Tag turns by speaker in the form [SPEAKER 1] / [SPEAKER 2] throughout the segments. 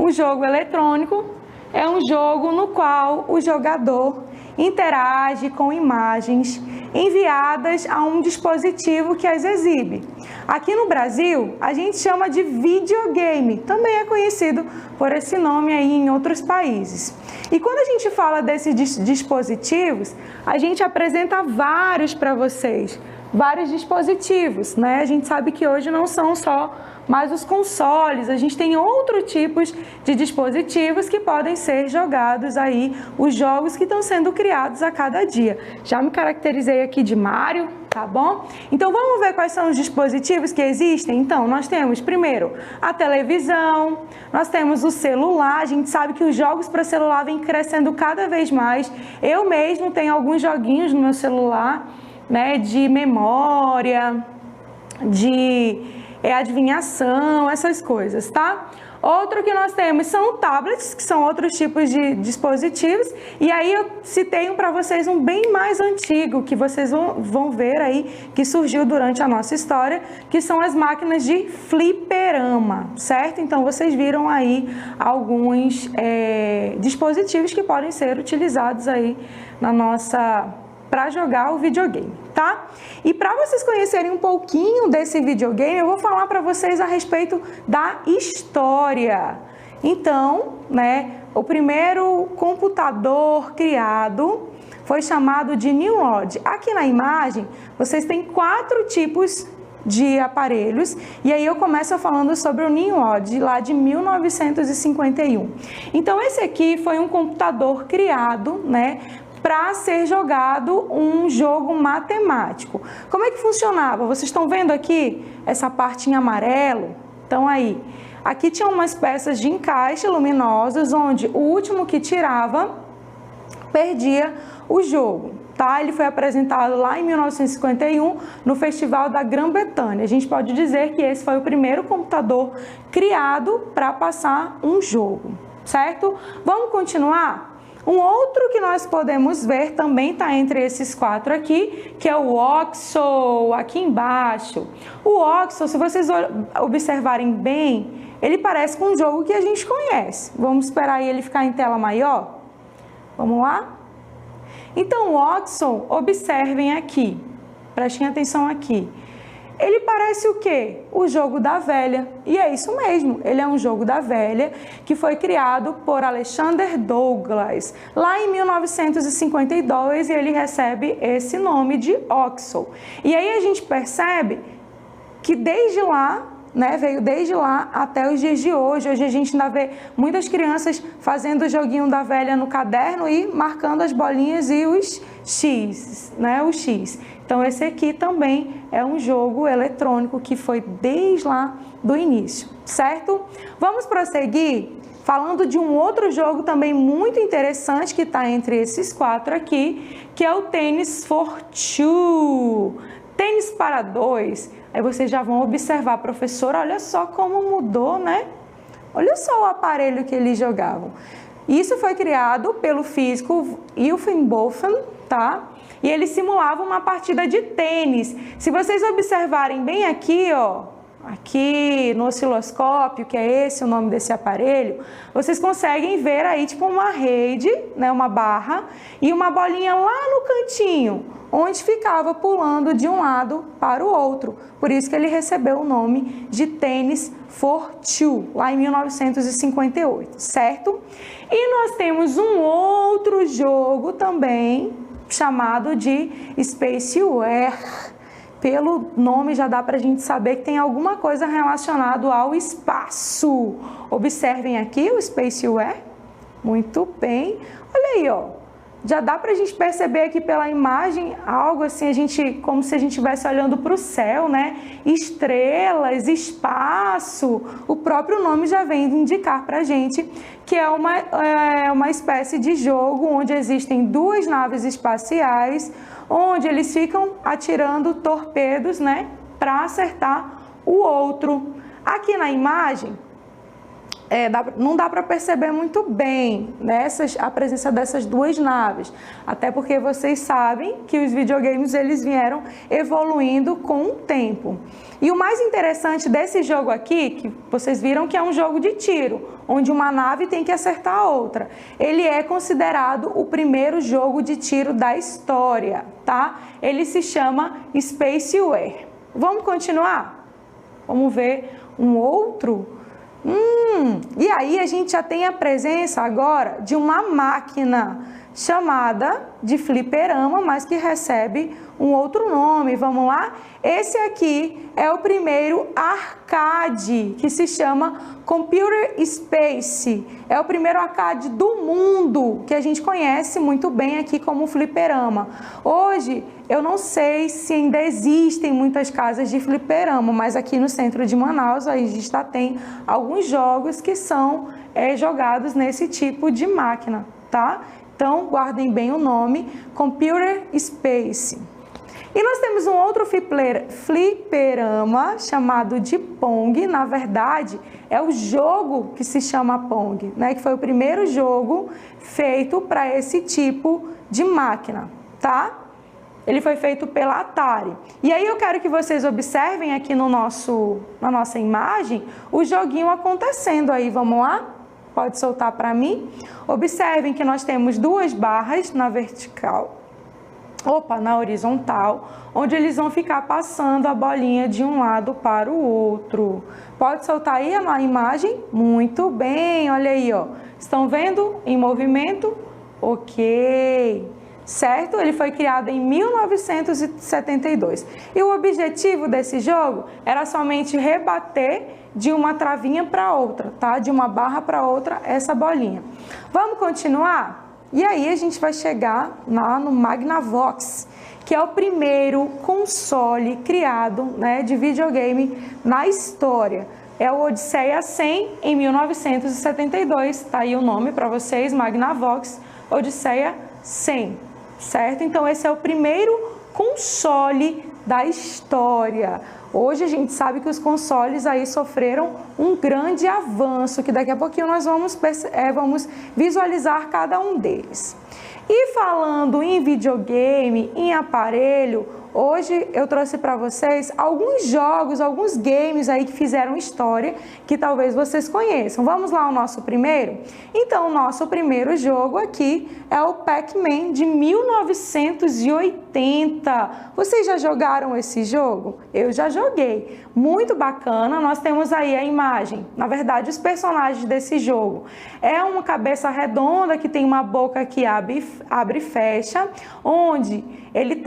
[SPEAKER 1] O jogo eletrônico é um jogo no qual o jogador interage com imagens enviadas a um dispositivo que as exibe. Aqui no Brasil, a gente chama de videogame, também é conhecido por esse nome aí em outros países. E quando a gente fala desses dispositivos, a gente apresenta vários para vocês, vários dispositivos, né? A gente sabe que hoje não são só mais os consoles, a gente tem outros tipos de dispositivos que podem ser jogados aí, os jogos que estão sendo criados a cada dia. Já me caracterizei aqui de Mario, tá bom? Então vamos ver quais são os dispositivos que existem? Então, nós temos primeiro a televisão, nós temos o celular, a gente sabe que os jogos para celular vêm crescendo cada vez mais. Eu mesmo tenho alguns joguinhos no meu celular, né, de memória, de adivinhação, essas coisas, tá? Outro que nós temos são tablets, que são outros tipos de dispositivos, e aí eu citei para vocês um bem mais antigo, que vocês vão ver aí, que surgiu durante a nossa história, que são as máquinas de fliperama, certo? Então vocês viram aí alguns dispositivos que podem ser utilizados aí na nossa... para jogar o videogame, tá? E para vocês conhecerem um pouquinho desse videogame, eu vou falar para vocês a respeito da história. Então, né, o primeiro computador criado foi chamado de Nimrod. Aqui na imagem, vocês têm 4 tipos de aparelhos, e aí eu começo falando sobre o Nimrod, lá de 1951. Então, esse aqui foi um computador criado, né, para ser jogado um jogo matemático. Como é que funcionava? Vocês estão vendo aqui essa parte em amarelo? Então aí, aqui tinham umas peças de encaixe luminosas, onde o último que tirava perdia o jogo. Tá? Ele foi apresentado lá em 1951 no Festival da Grã-Bretanha. A gente pode dizer que esse foi o primeiro computador criado para passar um jogo, certo? Vamos continuar? Um outro que nós podemos ver também está entre esses 4 aqui, que é o Oxo, aqui embaixo. O Oxo, se vocês observarem bem, ele parece com um jogo que a gente conhece. Vamos esperar ele ficar em tela maior? Vamos lá? Então, o Oxo, observem aqui, prestem atenção aqui. Ele parece o quê? O jogo da velha. E é isso mesmo, ele é um jogo da velha que foi criado por Alexander Douglas lá em 1952, e ele recebe esse nome de Oxo. E aí a gente percebe que desde lá, né, veio desde lá até os dias de hoje. Hoje a gente ainda vê muitas crianças fazendo o joguinho da velha no caderno e marcando as bolinhas e os X, né, o X. Então esse aqui também é um jogo eletrônico que foi desde lá do início, certo? Vamos prosseguir falando de um outro jogo também muito interessante que está entre esses 4 aqui, que é o Tennis for Two, tênis para 2. Aí vocês já vão observar, professor, olha só como mudou, né? Olha só o aparelho que eles jogavam. Isso foi criado pelo físico Ilfin Bofen, tá? E ele simulava uma partida de tênis. Se vocês observarem bem aqui, ó, aqui no osciloscópio, que é esse o nome desse aparelho, vocês conseguem ver aí tipo uma rede, né, uma barra, e uma bolinha lá no cantinho, onde ficava pulando de um lado para o outro. Por isso que ele recebeu o nome de Tennis for Two, lá em 1958, certo? E nós temos um outro jogo também, chamado de Spaceware. Pelo nome já dá para a gente saber que tem alguma coisa relacionada ao espaço. Observem aqui o Spaceware. Muito bem. Olha aí, ó. Já dá para a gente perceber aqui pela imagem algo assim, como se a gente estivesse olhando para o céu, né? Estrelas, espaço. O próprio nome já vem indicar para a gente que é uma espécie de jogo onde existem 2 naves espaciais, onde eles ficam atirando torpedos, né? Para acertar o outro. Aqui na imagem, não dá para perceber muito bem, né, a presença dessas duas naves, até porque vocês sabem que os videogames eles vieram evoluindo com o tempo. E o mais interessante desse jogo aqui, que vocês viram que é um jogo de tiro, onde uma nave tem que acertar a outra. Ele é considerado o primeiro jogo de tiro da história, tá? Ele se chama Spacewar. Vamos continuar? Vamos ver um outro? E aí a gente já tem a presença agora de uma máquina chamada de fliperama, mas que recebe um outro nome. Vamos lá? Esse aqui é o primeiro arcade, que se chama Computer Space. É o primeiro arcade do mundo, que a gente conhece muito bem aqui como fliperama. Hoje, eu não sei se ainda existem muitas casas de fliperama, mas aqui no centro de Manaus a gente já tem alguns jogos que são jogados nesse tipo de máquina, tá? Então, guardem bem o nome, Computer Space. E nós temos um outro fliperama chamado de Pong. Na verdade, é o jogo que se chama Pong, né? Que foi o primeiro jogo feito para esse tipo de máquina, tá? Ele foi feito pela Atari. E aí eu quero que vocês observem aqui na nossa imagem o joguinho acontecendo aí. Vamos lá? Pode soltar para mim. Observem que nós temos duas barras na horizontal, onde eles vão ficar passando a bolinha de um lado para o outro. Pode soltar aí a imagem? Muito bem, olha aí, ó. Estão vendo em movimento? Ok. Certo? Ele foi criado em 1972. E o objetivo desse jogo era somente rebater de uma travinha para outra, tá? De uma barra para outra, essa bolinha. Vamos continuar? E aí a gente vai chegar lá no Magnavox, que é o primeiro console criado, né, de videogame na história. É o Odisseia 100 em 1972, tá aí o nome para vocês, Magnavox Odisseia 100, certo? Então esse é o primeiro console da história. Hoje a gente sabe que os consoles aí sofreram um grande avanço, que daqui a pouquinho nós vamos visualizar cada um deles. E falando em videogame, em aparelho, hoje eu trouxe para vocês alguns jogos, alguns games aí que fizeram história, que talvez vocês conheçam. Vamos lá ao nosso primeiro? Então, o nosso primeiro jogo aqui é o Pac-Man de 1980. Vocês já jogaram esse jogo? Eu já joguei. Muito bacana. Nós temos aí a imagem. Na verdade, os personagens desse jogo. É uma cabeça redonda que tem uma boca que abre e fecha, onde ele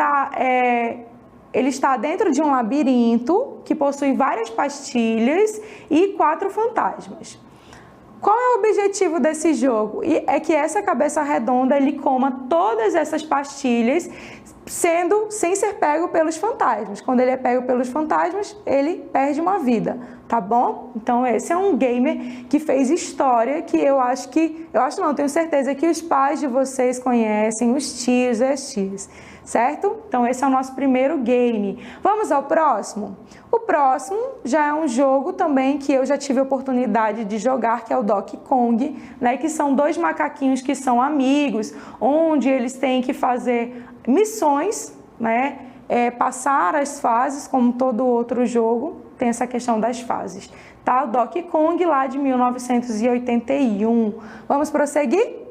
[SPEAKER 1] está dentro de um labirinto que possui várias pastilhas e 4 fantasmas. Qual é o objetivo desse jogo? É que essa cabeça redonda ele coma todas essas pastilhas sem ser pego pelos fantasmas. Quando ele é pego pelos fantasmas, ele perde uma vida, tá bom? Então esse é um gamer que fez história, que tenho certeza que os pais de vocês conhecem, os tios e as tias, certo? Então esse é o nosso primeiro game. Vamos ao próximo? O próximo já é um jogo também que eu já tive a oportunidade de jogar, que é o Donkey Kong, né? Que são dois macaquinhos que são amigos, onde eles têm que fazer missões, né? Passar as fases, como todo outro jogo, tem essa questão das fases, tá? O Donkey Kong lá de 1981. Vamos prosseguir?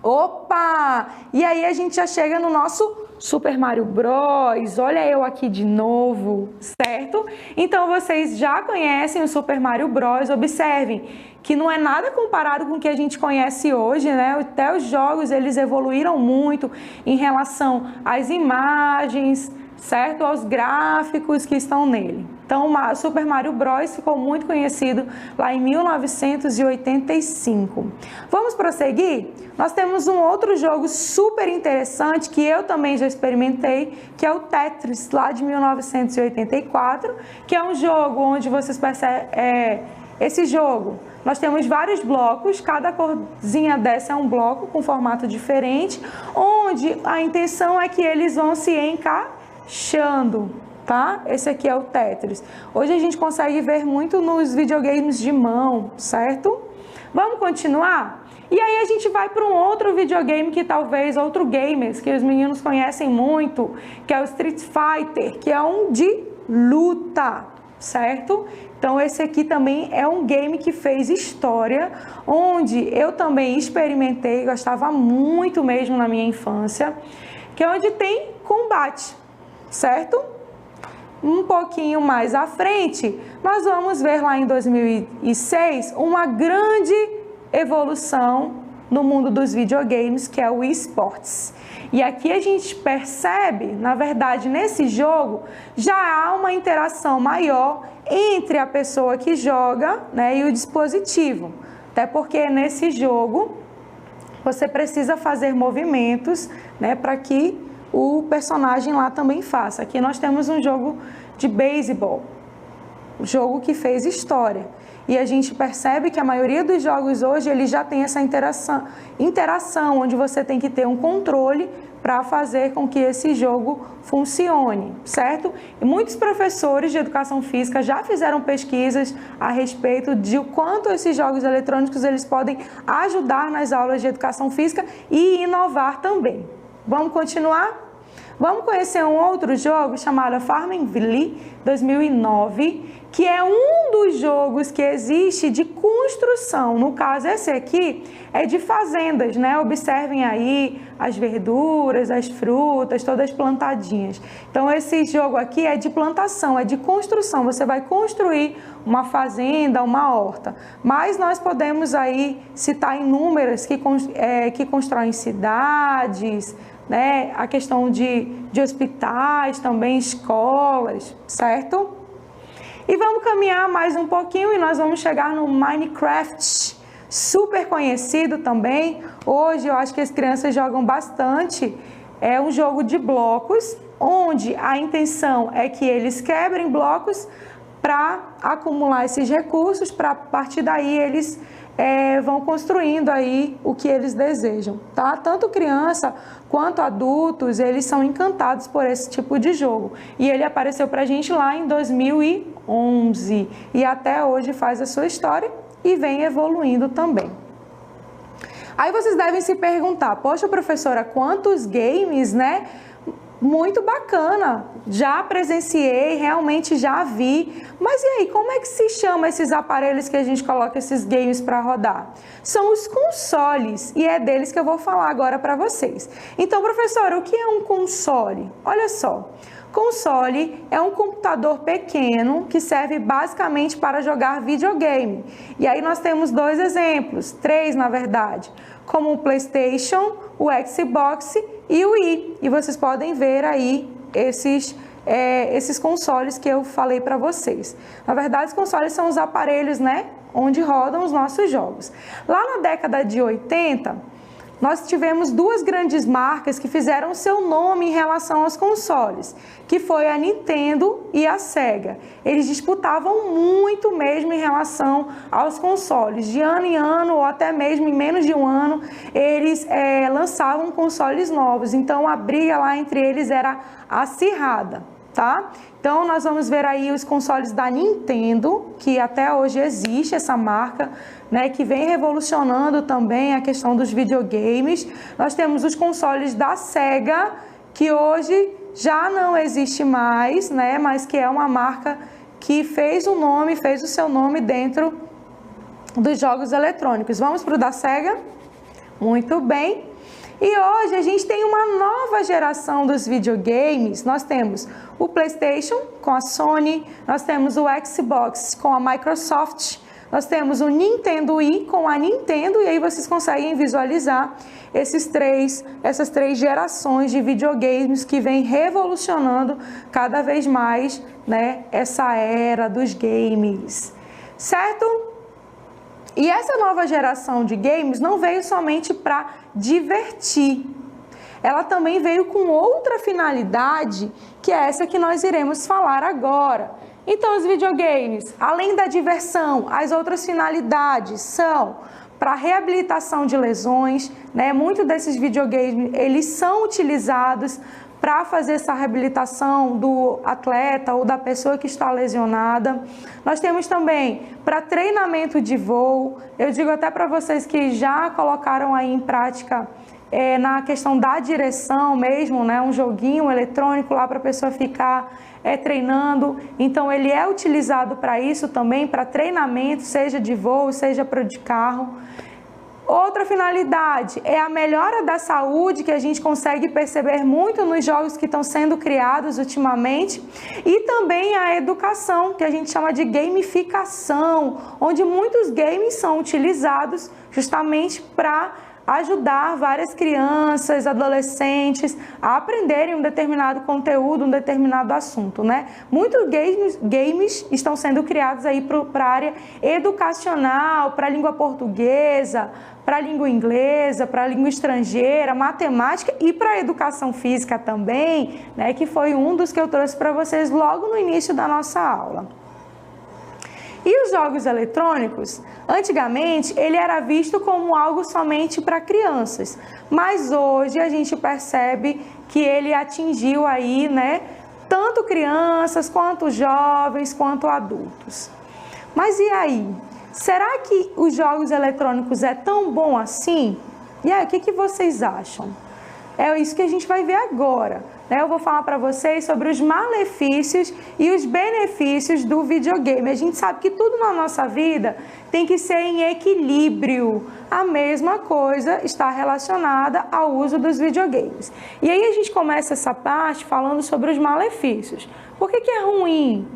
[SPEAKER 1] Opa! E aí a gente já chega no nosso Super Mario Bros. Olha eu aqui de novo, certo? Então vocês já conhecem o Super Mario Bros. Observem que não é nada comparado com o que a gente conhece hoje, né? Até os jogos eles evoluíram muito em relação às imagens, certo? Aos gráficos que estão nele. Então, o Super Mario Bros. Ficou muito conhecido lá em 1985. Vamos prosseguir? Nós temos um outro jogo super interessante que eu também já experimentei, que é o Tetris, lá de 1984, que é um jogo onde vocês percebem... Esse jogo, nós temos vários blocos, cada corzinha dessa é um bloco com formato diferente, onde a intenção é que eles vão se encaixando, tá? Esse aqui é o Tetris. Hoje a gente consegue ver muito nos videogames de mão, certo? Vamos continuar? E aí a gente vai para um outro videogame que talvez, outro games que os meninos conhecem muito, que é o Street Fighter, que é um de luta, certo? Então esse aqui também é um game que fez história, onde eu também experimentei, gostava muito mesmo na minha infância, que é onde tem combate, certo? Um pouquinho mais à frente, nós vamos ver lá em 2006 uma grande evolução no mundo dos videogames, que é o eSports. E aqui a gente percebe, na verdade, nesse jogo, já há uma interação maior entre a pessoa que joga, né, e o dispositivo. Até porque nesse jogo você precisa fazer movimentos, né, para que o personagem lá também faça. Aqui nós temos um jogo de beisebol, um jogo que fez história. E a gente percebe que a maioria dos jogos hoje, ele já tem essa interação, onde você tem que ter um controle para fazer com que esse jogo funcione, certo? E muitos professores de educação física já fizeram pesquisas a respeito de o quanto esses jogos eletrônicos eles podem ajudar nas aulas de educação física e inovar também. Vamos continuar? Vamos conhecer um outro jogo chamado Farmville 2009, que é um dos jogos que existe de construção. No caso, esse aqui é de fazendas, né? Observem aí as verduras, as frutas, todas plantadinhas. Então, esse jogo aqui é de plantação, é de construção. Você vai construir uma fazenda, uma horta. Mas nós podemos aí citar inúmeras que constroem cidades, né? A questão de hospitais também, escolas, certo? E vamos caminhar mais um pouquinho e nós vamos chegar no Minecraft, super conhecido também. Hoje eu acho que as crianças jogam bastante. É um jogo de blocos, onde a intenção é que eles quebrem blocos para acumular esses recursos, para a partir daí eles vão construindo aí o que eles desejam, tá? Tanto criança quanto adultos, eles são encantados por esse tipo de jogo. E ele apareceu pra gente lá em 2011 e até hoje faz a sua história e vem evoluindo também. Aí vocês devem se perguntar, poxa professora, quantos games, né? Muito bacana, já presenciei, realmente já vi, mas e aí, como é que se chama esses aparelhos que a gente coloca esses games para rodar? São os consoles e é deles que eu vou falar agora para vocês. Então, professora, o que é um console? Olha só, console é um computador pequeno que serve basicamente para jogar videogame. E aí nós temos dois exemplos, três na verdade, como o PlayStation, o Xbox e o Wii. E vocês podem ver aí esses consoles que eu falei para vocês. Na verdade, os consoles são os aparelhos, né, onde rodam os nossos jogos. Lá na década de 80, nós tivemos duas grandes marcas que fizeram seu nome em relação aos consoles, que foi a Nintendo e a Sega. Eles disputavam muito mesmo em relação aos consoles. De ano em ano, ou até mesmo em menos de um ano, eles lançavam consoles novos. Então, a briga lá entre eles era acirrada, tá? Então, nós vamos ver aí os consoles da Nintendo, que até hoje existe essa marca, né, que vem revolucionando também a questão dos videogames. Nós temos os consoles da Sega, que hoje já não existe mais, né, mas que é uma marca que fez o seu nome dentro dos jogos eletrônicos. Vamos para o da Sega? Muito bem. E hoje a gente tem uma nova geração dos videogames. Nós temos o PlayStation com a Sony, nós temos o Xbox com a Microsoft, nós temos o Nintendo Wii com a Nintendo, e aí vocês conseguem visualizar essas três gerações de videogames que vem revolucionando cada vez mais, né, essa era dos games, certo? E essa nova geração de games não veio somente para divertir. Ela também veio com outra finalidade, que é essa que nós iremos falar agora. Então, os videogames, além da diversão, as outras finalidades são para reabilitação de lesões, né? Muitos desses videogames, eles são utilizados para fazer essa reabilitação do atleta ou da pessoa que está lesionada. Nós temos também para treinamento de voo. Eu digo até para vocês que já colocaram aí em prática na questão da direção mesmo, né? Um joguinho eletrônico lá para a pessoa ficar treinando. Então ele é utilizado para isso também, para treinamento, seja de voo, seja para de carro. Outra finalidade é a melhora da saúde, que a gente consegue perceber muito nos jogos que estão sendo criados ultimamente, e também a educação, que a gente chama de gamificação, onde muitos games são utilizados justamente para ajudar várias crianças, adolescentes a aprenderem um determinado conteúdo, um determinado assunto, né? Muitos games estão sendo criados aí para a área educacional, para a língua portuguesa, para a língua inglesa, para a língua estrangeira, matemática e para a educação física também, né? Que foi um dos que eu trouxe para vocês logo no início da nossa aula. E os jogos eletrônicos, antigamente, ele era visto como algo somente para crianças, mas hoje a gente percebe que ele atingiu aí, né, tanto crianças, quanto jovens, quanto adultos. Mas e aí? Será que os jogos eletrônicos é tão bom assim? E aí, o que vocês acham? É isso que a gente vai ver agora. Eu vou falar para vocês sobre os malefícios e os benefícios do videogame. A gente sabe que tudo na nossa vida tem que ser em equilíbrio. A mesma coisa está relacionada ao uso dos videogames. E aí a gente começa essa parte falando sobre os malefícios. Por que é ruim,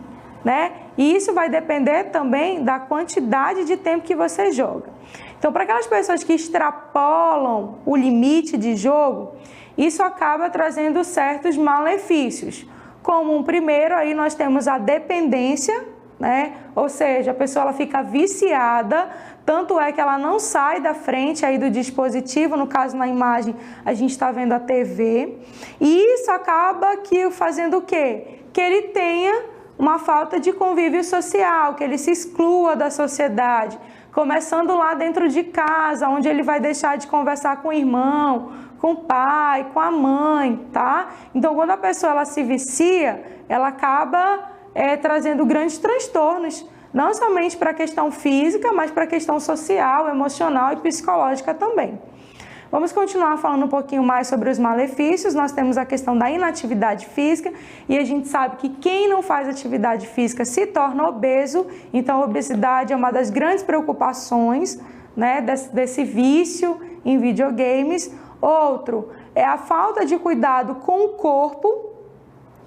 [SPEAKER 1] né? E isso vai depender também da quantidade de tempo que você joga. Então, para aquelas pessoas que extrapolam o limite de jogo, isso acaba trazendo certos malefícios. Como um primeiro, aí nós temos a dependência, né? Ou seja, a pessoa ela fica viciada, tanto é que ela não sai da frente aí do dispositivo, no caso na imagem a gente está vendo a TV, e isso acaba fazendo o quê? Que ele tenha uma falta de convívio social, que ele se exclua da sociedade, começando lá dentro de casa, onde ele vai deixar de conversar com o irmão, com o pai, com a mãe, tá? Então, quando a pessoa ela se vicia, ela acaba trazendo grandes transtornos, não somente para a questão física, mas para a questão social, emocional e psicológica também. Vamos continuar falando um pouquinho mais sobre os malefícios. Nós temos a questão da inatividade física e a gente sabe que quem não faz atividade física se torna obeso, então a obesidade é uma das grandes preocupações, né, desse vício em videogames. Outro é a falta de cuidado com o corpo,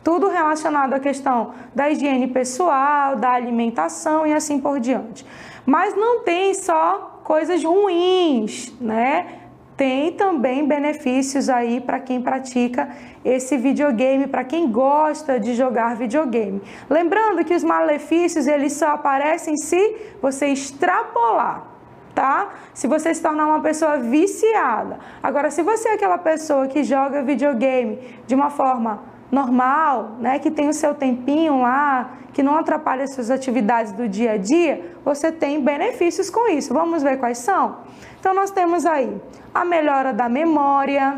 [SPEAKER 1] tudo relacionado à questão da higiene pessoal, da alimentação e assim por diante. Mas não tem só coisas ruins, né? Tem também benefícios aí para quem pratica esse videogame, para quem gosta de jogar videogame. Lembrando que os malefícios eles só aparecem se você extrapolar, tá? Se você se tornar uma pessoa viciada. Agora, se você é aquela pessoa que joga videogame de uma forma normal, né, que tem o seu tempinho lá, que não atrapalha as suas atividades do dia a dia, você tem benefícios com isso. Vamos ver quais são? Então, nós temos aí a melhora da memória,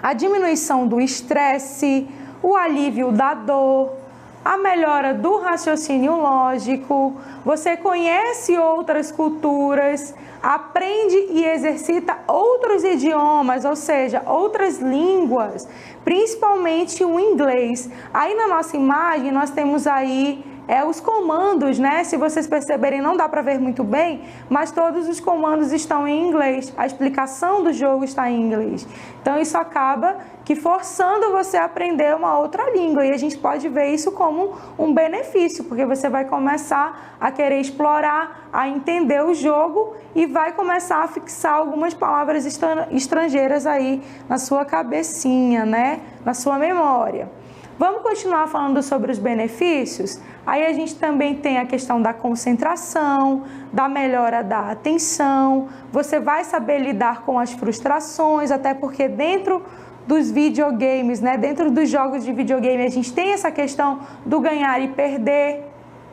[SPEAKER 1] a diminuição do estresse, o alívio da dor, a melhora do raciocínio lógico, você conhece outras culturas, aprende e exercita outros idiomas, ou seja, outras línguas, principalmente o inglês. Aí na nossa imagem nós temos aí os comandos, né? Se vocês perceberem, não dá para ver muito bem, mas todos os comandos estão em inglês. A explicação do jogo está em inglês. Então isso acaba que forçando você a aprender uma outra língua. E a gente pode ver isso como um benefício, porque você vai começar a querer explorar, a entender o jogo e vai começar a fixar algumas palavras estrangeiras aí na sua cabecinha, né? Na sua memória. Vamos continuar falando sobre os benefícios? Aí a gente também tem a questão da concentração, da melhora da atenção, você vai saber lidar com as frustrações, até porque dentro dos videogames, né, dentro dos jogos de videogame, a gente tem essa questão do ganhar e perder.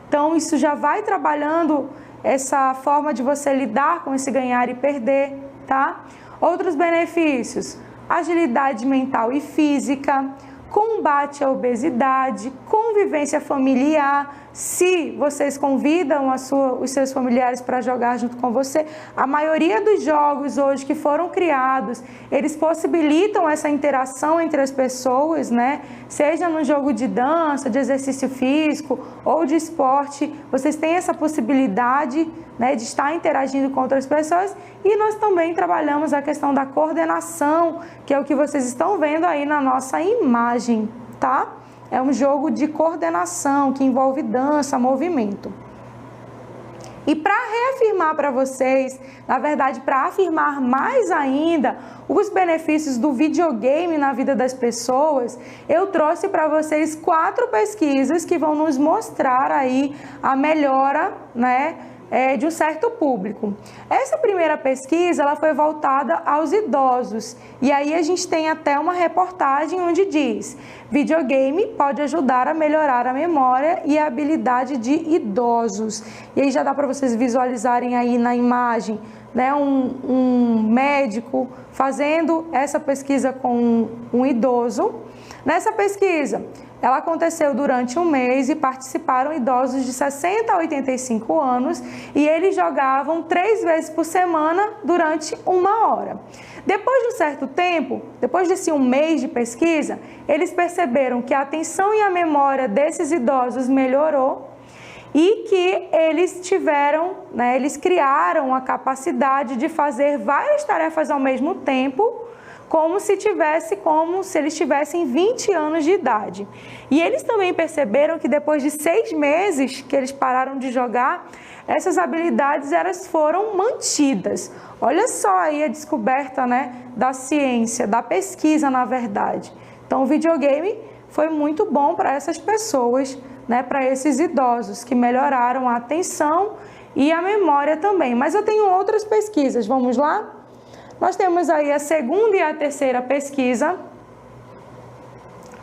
[SPEAKER 1] Então isso já vai trabalhando essa forma de você lidar com esse ganhar e perder, tá? Outros benefícios, agilidade mental e física, combate à obesidade, convivência familiar. Se vocês convidam os seus familiares para jogar junto com você, a maioria dos jogos hoje que foram criados, eles possibilitam essa interação entre as pessoas, né? Seja no jogo de dança, de exercício físico ou de esporte, vocês têm essa possibilidade, né, de estar interagindo com outras pessoas. E nós também trabalhamos a questão da coordenação, que é o que vocês estão vendo aí na nossa imagem, tá? É um jogo de coordenação que envolve dança, movimento. E para reafirmar para vocês, na verdade, para afirmar mais ainda os benefícios do videogame na vida das pessoas, eu trouxe para vocês 4 pesquisas que vão nos mostrar aí a melhora, né, de um certo público. Essa primeira pesquisa, ela foi voltada aos idosos, e aí a gente tem até uma reportagem onde diz: videogame pode ajudar a melhorar a memória e a habilidade de idosos. E aí já dá para vocês visualizarem aí na imagem, né, um médico fazendo essa pesquisa com um idoso. Nessa pesquisa, ela aconteceu durante um mês e participaram idosos de 60 a 85 anos e eles jogavam 3 vezes por semana durante 1 hora. Depois de um certo tempo, depois desse um mês de pesquisa, eles perceberam que a atenção e a memória desses idosos melhorou e que eles tiveram, né, eles criaram a capacidade de fazer várias tarefas ao mesmo tempo, como se eles tivessem 20 anos de idade. E eles também perceberam que depois de 6 meses que eles pararam de jogar, essas habilidades elas foram mantidas. Olha só aí a descoberta, né, da ciência, da pesquisa, na verdade. Então o videogame foi muito bom para essas pessoas, né, para esses idosos que melhoraram a atenção e a memória também. Mas eu tenho outras pesquisas, vamos lá? Nós temos aí a segunda e a terceira pesquisa,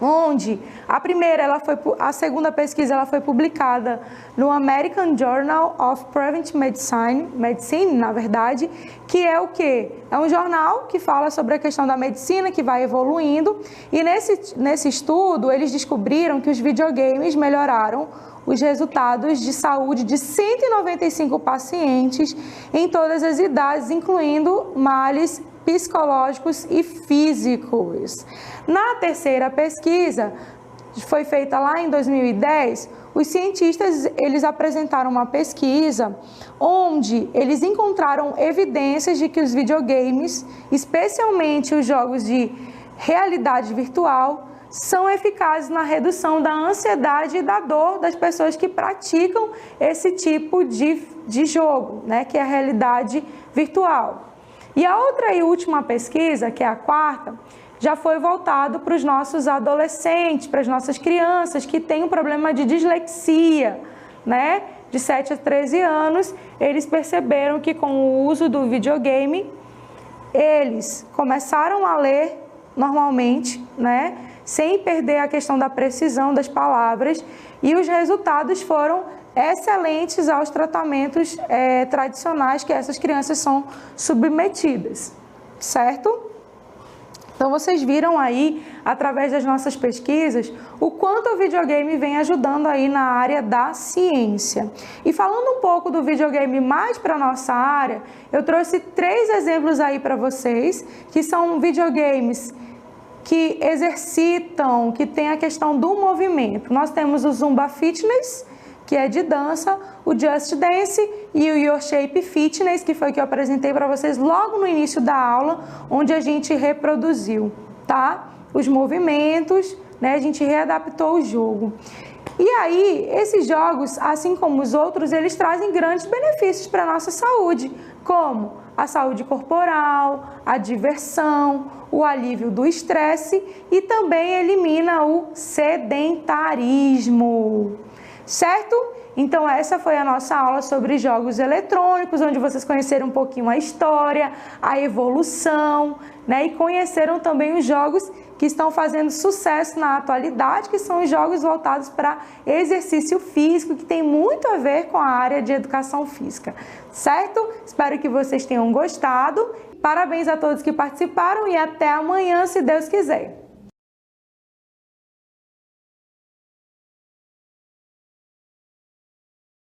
[SPEAKER 1] onde a segunda pesquisa ela foi publicada no American Journal of Preventive Medicine, na verdade, que é o quê? É um jornal que fala sobre a questão da medicina, que vai evoluindo, e nesse estudo eles descobriram que os videogames melhoraram os resultados de saúde de 195 pacientes em todas as idades, incluindo males psicológicos e físicos. Na terceira pesquisa, foi feita lá em 2010, os cientistas eles apresentaram uma pesquisa onde eles encontraram evidências de que os videogames, especialmente os jogos de realidade virtual, são eficazes na redução da ansiedade e da dor das pessoas que praticam esse tipo de jogo, né, que é a realidade virtual. E a outra e última pesquisa, que é a quarta, já foi voltado para os nossos adolescentes, para as nossas crianças que têm um problema de dislexia, né, de 7 a 13 anos. Eles perceberam que com o uso do videogame, eles começaram a ler normalmente, né, sem perder a questão da precisão das palavras, e os resultados foram excelentes aos tratamentos tradicionais que essas crianças são submetidas, certo? Então vocês viram aí, através das nossas pesquisas, o quanto o videogame vem ajudando aí na área da ciência. E falando um pouco do videogame mais para a nossa área, eu trouxe 3 exemplos aí para vocês, que são videogames que exercitam, que tem a questão do movimento. Nós temos o Zumba Fitness, que é de dança, o Just Dance e o Your Shape Fitness, que foi o que eu apresentei para vocês logo no início da aula, onde a gente reproduziu, tá? Os movimentos, né? A gente readaptou o jogo. E aí, esses jogos, assim como os outros, eles trazem grandes benefícios para a nossa saúde, como a saúde corporal, a diversão, o alívio do estresse e também elimina o sedentarismo, certo? Então essa foi a nossa aula sobre jogos eletrônicos, onde vocês conheceram um pouquinho a história, a evolução, né? E conheceram também os jogos que estão fazendo sucesso na atualidade, que são os jogos voltados para exercício físico, que tem muito a ver com a área de educação física, certo? Espero que vocês tenham gostado. Parabéns a todos que participaram e até amanhã, se Deus quiser.